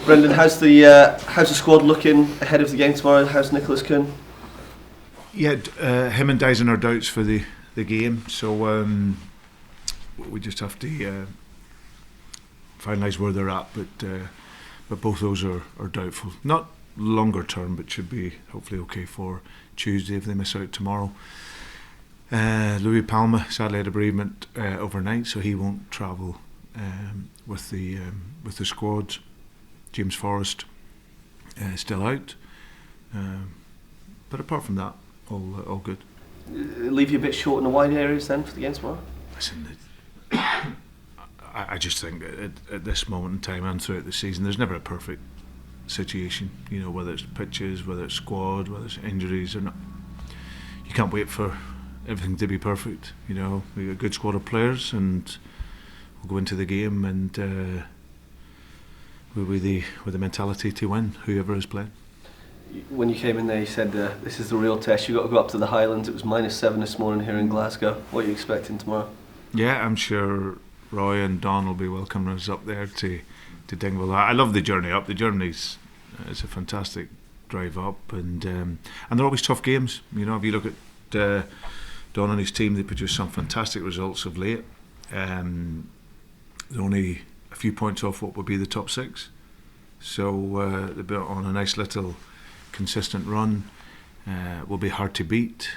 Brendan, how's the squad looking ahead of the game tomorrow? How's Nicholas Kuhn? Yeah, him and Dyson are doubts for the game, so we just have to finalise where they're at. But both those are doubtful. Not longer term, but should be hopefully okay for Tuesday if they miss out tomorrow. Louis Palma sadly had a bereavement overnight, so he won't travel with the squad. James Forrest still out, but apart from that, all good. Leave you a bit short in the wide areas then for the game tomorrow? Listen, I just think at this moment in time and throughout the season, there's never a perfect situation. You know, whether it's pitches, whether it's squad, whether it's injuries or not. You can't wait for everything to be perfect. You know, we've got a good squad of players, and we'll go into the game and with the mentality to win, whoever is playing. When you came in there, you said this is the real test. You got to go up to the Highlands. It was -7 this morning here in Glasgow. What are you expecting tomorrow? Yeah, I'm sure Roy and Don will be welcoming us up there to Dingwall. I love the journey up. The journey's it's a fantastic drive up, and they're always tough games. You know, if you look at Don and his team, they produce some fantastic results of late. They're only a few points off what would be the top 6, so they've been on a nice little consistent run. Will be hard to beat.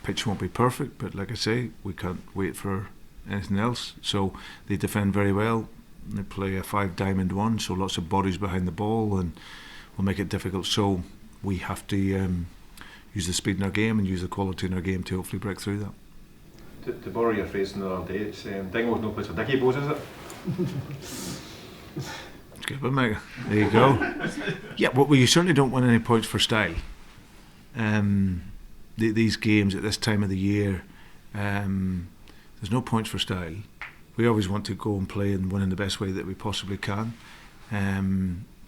Pitch won't be perfect, but like I say, we can't wait for anything else. So they defend very well. They play a 5-diamond one, so lots of bodies behind the ball, and will make it difficult. So we have to use the speed in our game and use the quality in our game to hopefully break through that. To borrow your phrase from the other day, it's Dingwall's no place for dicky bows, is it? Good one, mate. There you go. Yeah, well, you certainly don't win any points for style. These games at this time of the year, there's no points for style. We always want to go and play and win in the best way that we possibly can.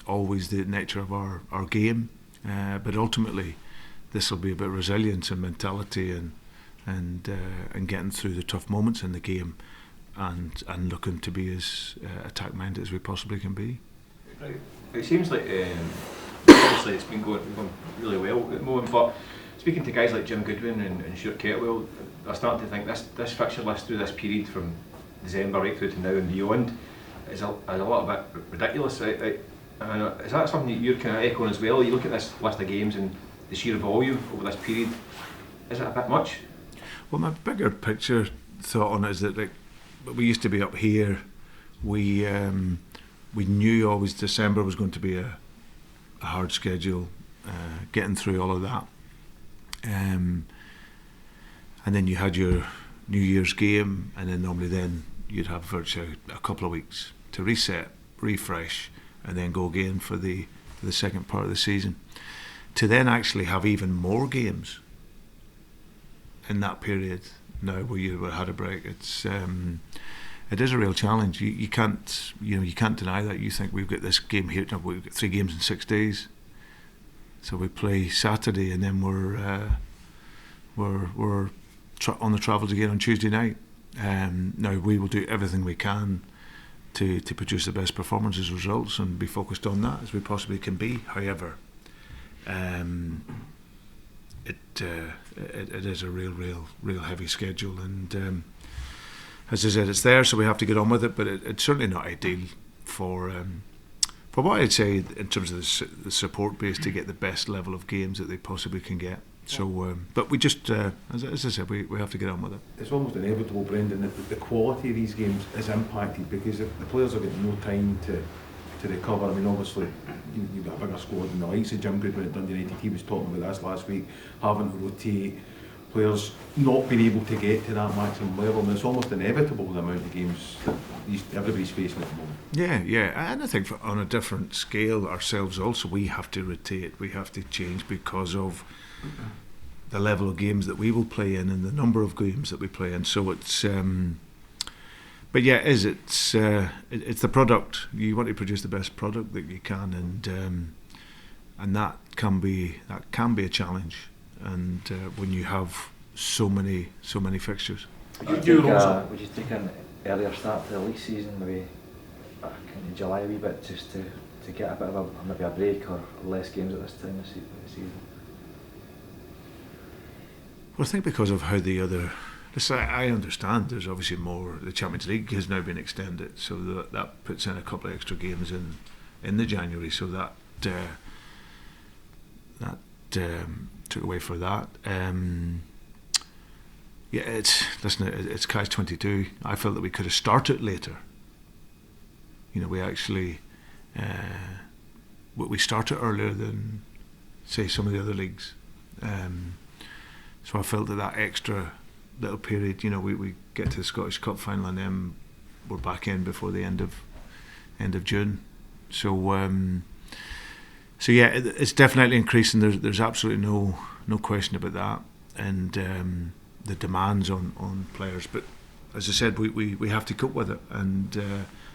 Always the nature of our game, but ultimately this will be about resilience and mentality and getting through the tough moments in the game, and looking to be as attack minded as we possibly can be. Right. It seems like obviously it's been going really well at the moment, but speaking to guys like Jim Goodwin and Stuart Kettlewell, they're starting to think this fixture list through this period from December right through to now and beyond is a little bit ridiculous. Right? Is that something that you're kind of echoing as well? You look at this list of games and the sheer volume over this period, is it a bit much? Well, my bigger picture thought on it is that, like, we used to be up here. We knew always December was going to be a hard schedule, getting through all of that, and then you had your New Year's game, and then normally then you'd have virtually a couple of weeks to reset, refresh, and then go again for the second part of the season. To then actually have even more games in that period now where you had a break, it is a real challenge. You can't deny that. You think we've got this game here, we've got 3 games in 6 days, so we play Saturday and then we're on the travels again on Tuesday night. Now we will do everything we can to produce the best performances, results, and be focused on that as we possibly can be. However, it is a real heavy schedule, and as I said, it's there, so we have to get on with it. But it's certainly not ideal for what I'd say in terms of the support base to get the best level of games that they possibly can get. So, but we just, as I said, we have to get on with it. It's almost inevitable, Brendan, that the quality of these games is impacted because the players are getting no time to recover. I mean, obviously, you've got a bigger squad than the likes of Jim Goodwin at Dundee United. He was talking about this last week, having to rotate, players not being able to get to that maximum level. I mean, it's almost inevitable the amount of games that everybody's facing at the moment. Yeah, and I think on a different scale ourselves also, we have to rotate, we have to change because of the level of games that we will play in and the number of games that we play in. So it's but yeah, it's the product. You want to produce the best product that you can, and that can be a challenge. And when you have so many fixtures, would you take an earlier start to the league season, maybe back in July a wee bit, just to get a bit of maybe a break or less games at this time of the season? Well, I think because of how the other... Listen, I understand there's obviously more. The Champions League has now been extended, so that puts in a couple of extra games in the January, so that took away for that. It's catch-22. I felt that we could have started later. We actually we started earlier than, say, some of the other leagues. So I felt that extra little period, we get to the Scottish Cup final and then we're back in before the end of June. So yeah, it's definitely increasing. There's absolutely no question about that, and the demands on players. But as I said, we have to cope with it and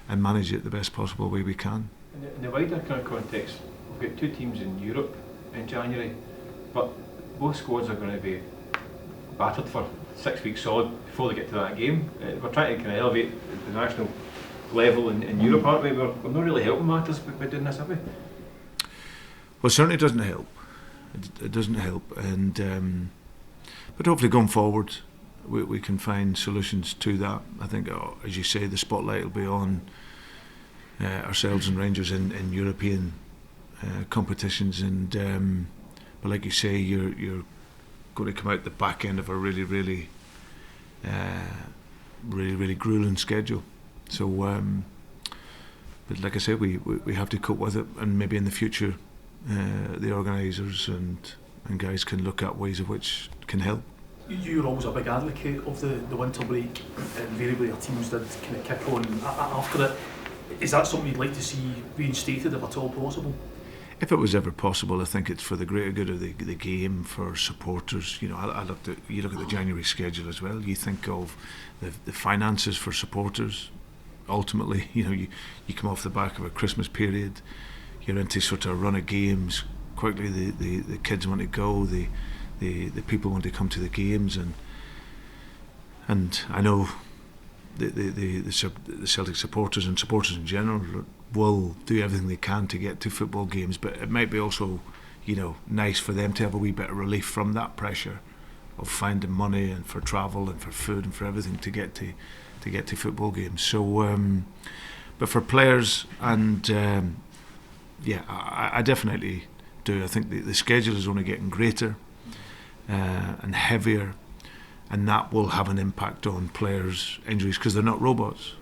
manage it the best possible way we can. In the wider kind of context, we've got 2 teams in Europe in January, but both squads are going to be battered for 6 weeks solid before they get to that game. We're trying to kind of elevate the national level in Europe, aren't we? We're not really helping matters by doing this, have we? Well, certainly it doesn't help. It doesn't help, and but hopefully going forward, we can find solutions to that. I think, as you say, the spotlight will be on ourselves and Rangers in European competitions, and but like you say, you're going to come out the back end of a really grueling schedule. So, but like I said, we have to cope with it, and maybe in the future, the organisers and guys can look at ways of which can help. You're always a big advocate of the winter break. Invariably, your teams did kind of kick on after it. Is that something you'd like to see reinstated, if at all possible? If it was ever possible, I think it's for the greater good of the game, for supporters. You look at the January schedule as well. You think of the finances for supporters. Ultimately, you come off the back of a Christmas period. You're into sort of a run of games. Quickly, the kids want to go. The people want to come to the games, and I know the Celtic supporters and supporters in general will do everything they can to get to football games, but it might be also nice for them to have a wee bit of relief from that pressure of finding money and for travel and for food and for everything to get to football games. So but for players, and I definitely do. I think the schedule is only getting greater and heavier, and that will have an impact on players' injuries, because they're not robots.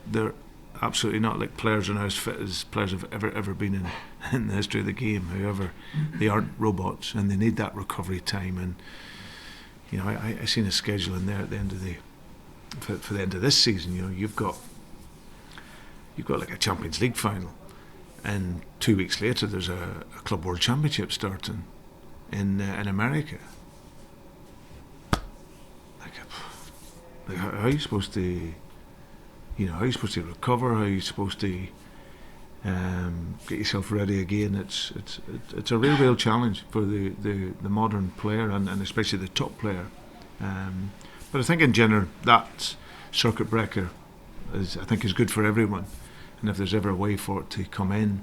They're absolutely not. Like, players are now as fit as players have ever been in the history of the game. However, they aren't robots, and they need that recovery time. And I seen a schedule in there at the end of for the end of this season. You've got like a Champions League final, and 2 weeks later there's a Club World Championship starting in America. Like, how are you supposed to, how are you supposed to recover? How are you supposed to get yourself ready again? It's a real challenge for the modern player, and especially the top player. But I think in general that circuit breaker is good for everyone, and if there's ever a way for it to come in,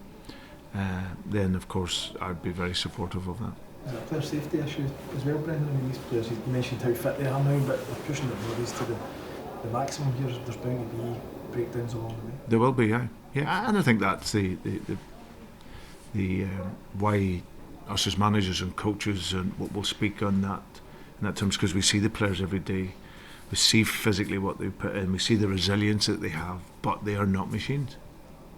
then of course I'd be very supportive of that. Is it a player safety issue as well, Brendan? I mean, these players, you mentioned how fit they are now, but they're pushing their bodies to the maximum here. There's bound to be breakdowns along the way. There will be, yeah, and I think that's the why us as managers and coaches and what we'll speak on that in that terms, because we see the players every day, we see physically what they put in, we see the resilience that they have, but they are not machines.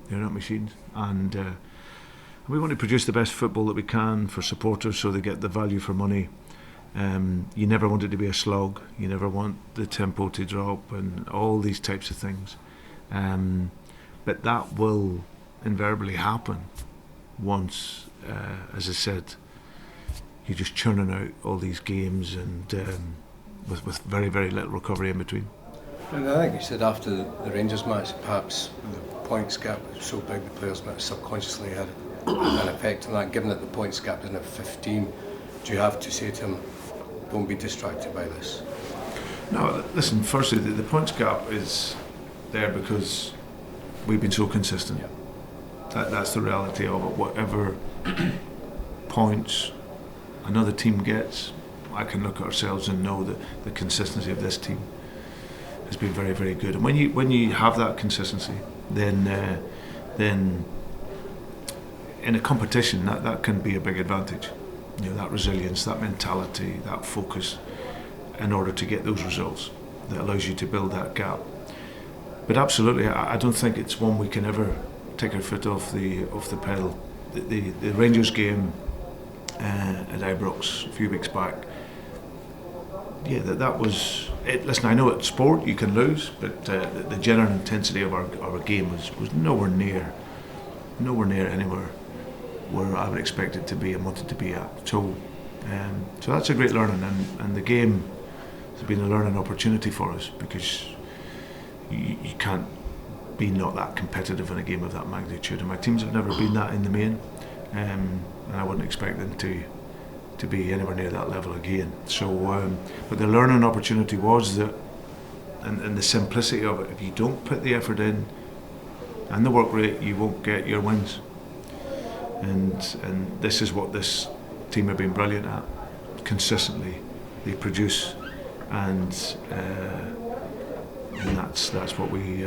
They're not machines, and we want to produce the best football that we can for supporters, so they get the value for money. You never want it to be a slog. You never want the tempo to drop and all these types of things. But that will invariably happen once, as I said, you're just churning out all these games and with very little recovery in between. And I think you said after the Rangers match, perhaps the points gap was so big the players might have subconsciously had an effect on that. Given that the points gap is now 15, do you have to say to him, don't be distracted by this? No, listen, firstly, the points gap is there because we've been so consistent. That's the reality of it. Whatever points another team gets, I can look at ourselves and know that the consistency of this team has been very, very good. And when you have that consistency, then in a competition that can be a big advantage. You know, that resilience, that mentality, that focus, in order to get those results, that allows you to build that gap. But absolutely, I don't think it's one we can ever take our foot off the pedal. The Rangers game at Ibrox a few weeks back, yeah, that was it. Listen, I know at sport you can lose, but the general intensity of our game was nowhere near anywhere where I would expect it to be and want it to be at. So that's a great learning, and the game has been a learning opportunity for us, because you can't be not that competitive in a game of that magnitude, and my teams have never been that in the main, and I wouldn't expect them to be anywhere near that level again. So but the learning opportunity was that, and the simplicity of it, if you don't put the effort in and the work rate, you won't get your wins. And this is what this team have been brilliant at. Consistently they produce, and that's what we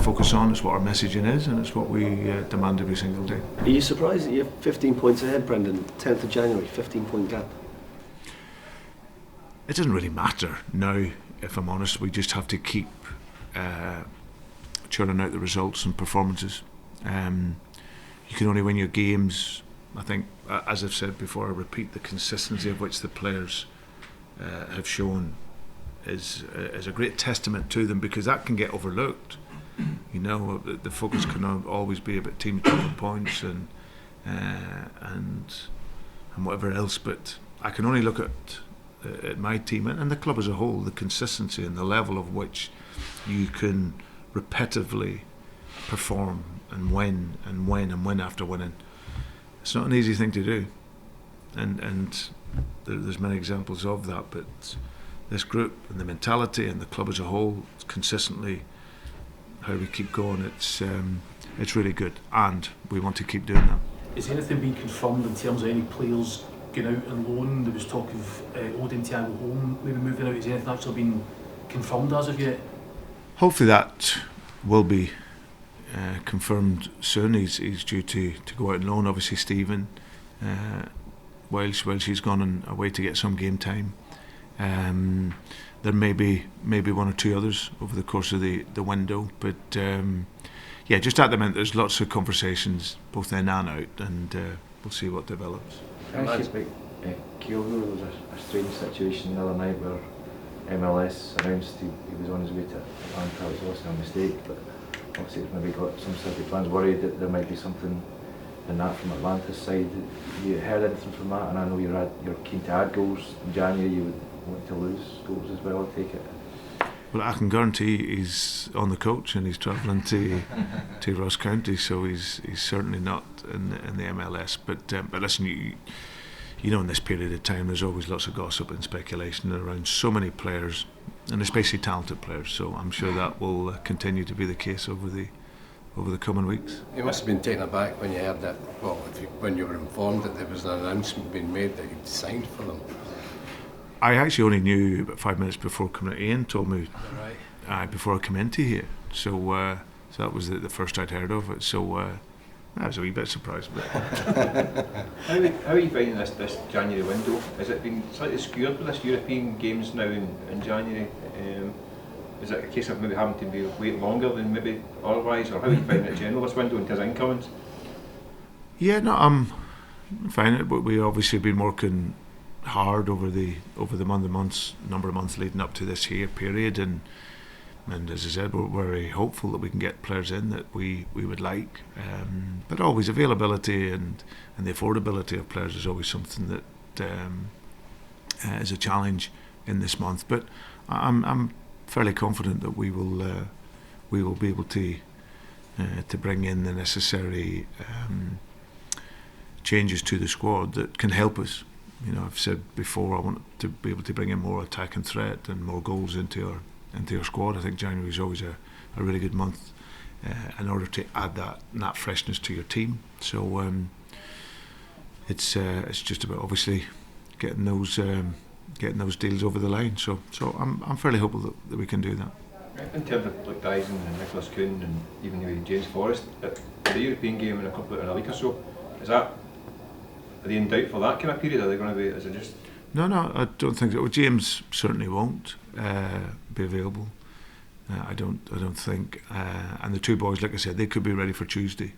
focus on. It's what our messaging is, and it's what we demand every single day. Are you surprised that you're 15 points ahead, Brendan? 10th of January, 15-point gap. It doesn't really matter now, if I'm honest. We just have to keep churning out the results and performances. You can only win your games, I think, as I've said before, I repeat, the consistency of which the players have shown is a great testament to them, because that can get overlooked. You know, the focus can always be about teams dropping points and whatever else, but I can only look at my team and the club as a whole, the consistency and the level of which you can repetitively perform and win after winning. It's not an easy thing to do, and there's many examples of that, but this group and the mentality and the club as a whole, consistently how we keep going, it's really good, and we want to keep doing that. Is anything being confirmed in terms of any players going out on loan? There was talk of Odin Thiago Holm maybe moving out. Is anything actually been confirmed as of yet? Hopefully that will be confirmed soon. He's due to go out on loan. Obviously Stephen, whilst he's gone away to get some game time, there may be one or two others over the course of the window, but yeah, just at the moment there's lots of conversations both in and out, and we'll see what develops. Actually, Kyogo, there was a strange situation the other night where MLS announced he was on his way to Atlanta. It was obviously a mistake, but obviously it's maybe got some Celtic fans worried that there might be something in that from Atlanta's side. You heard anything from that? And I know you're keen to add goals in January. You would want to lose goals as well, I take it. Well, I can guarantee he's on the coach and he's travelling to Ross County, so he's certainly not in the MLS. But listen, you know, in this period of time, there's always lots of gossip and speculation around so many players, and especially talented players. So I'm sure that will continue to be the case over the coming weeks. You must have been taken aback when you heard that. Well, when you were informed that there was an announcement being made that you'd signed for them. I actually only knew about 5 minutes before coming out. Ian told me before I came into here. So that was the first I'd heard of it. So I was a wee bit surprised. But how are you finding this January window? Has it been slightly skewed with this European games now in January? Is it a case of maybe having to wait longer than maybe otherwise, or how are you finding it in general, this window, in terms of incomings? Yeah, no, I'm finding it, but we obviously have been working hard over the number of months leading up to this here period, and as I said, we're very hopeful that we can get players in that we would like, but always availability and the affordability of players is always something that is a challenge in this month. But I'm fairly confident that we will be able to bring in the necessary changes to the squad that can help us. You know, I've said before, I want to be able to bring in more attack and threat and more goals into our squad. I think January is always a really good month in order to add that freshness to your team. So it's just about obviously getting those deals over the line. So I'm fairly hopeful that we can do that. In terms of like Dyson and Nicholas Kuhn and even maybe James Forrest, the European game in a week or so, are they in doubt for that kind of period? Are they going to be? Is it just? No, I don't think so. Well, James certainly won't be available. I don't think. And the two boys, like I said, they could be ready for Tuesday.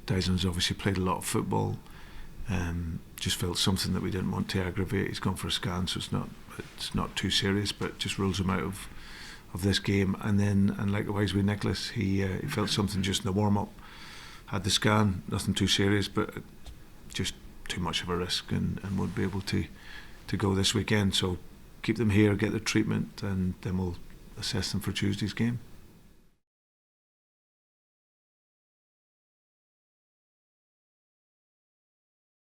Dyson's obviously played a lot of football. Just felt something that we didn't want to aggravate. He's gone for a scan, so it's not too serious, but just rules him out of this game. And likewise with Nicholas, he felt something just in the warm up. Had the scan, nothing too serious, but just too much of a risk, and won't be able to go this weekend. So keep them here, get their treatment, and then we'll assess them for Tuesday's game.